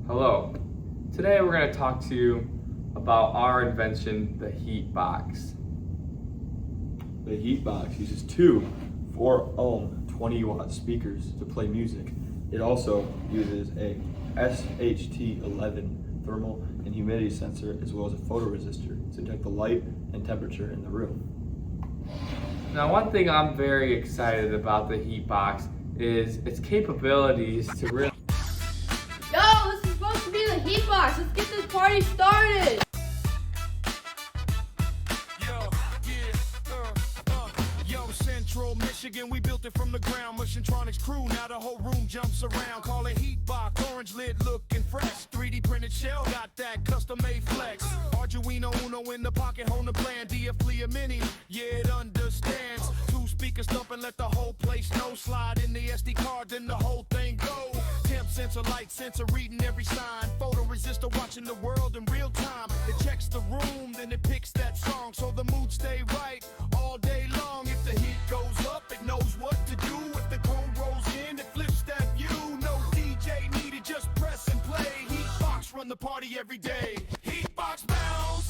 Hello. Today we're going to talk to you about our invention, the Heatbox. The Heatbox uses two 4-ohm 20-watt speakers to play music. It also uses a SHT11 thermal and humidity sensor as well as a photoresistor to detect the light and temperature in the room. Now, one thing I'm very excited about the Heatbox is its capabilities to really... Yo, this is supposed to be the Heatbox. Let's get this party started. Central Michigan, we built it from the ground. Mushintronics crew, now the whole room jumps around. Call it Heatbox, orange lid looking fresh. 3D printed shell, got that custom made flex. Arduino Uno in the pocket, hold the plan. DFplayer Mini, yeah, it understands. Two speakers thumping, let the whole place know. Slide in the SD card, then the whole thing go. Temp sensor, light sensor, reading every sign. Photoresistor, watching the world in real time. It checks the room, then it picks that song, so the mood stay right all day long. If the heat goes up, it knows what to do. If the chrome rolls in, it flips that view. No DJ needed, just press and play. Heatbox run the party every day. Heatbox bounce.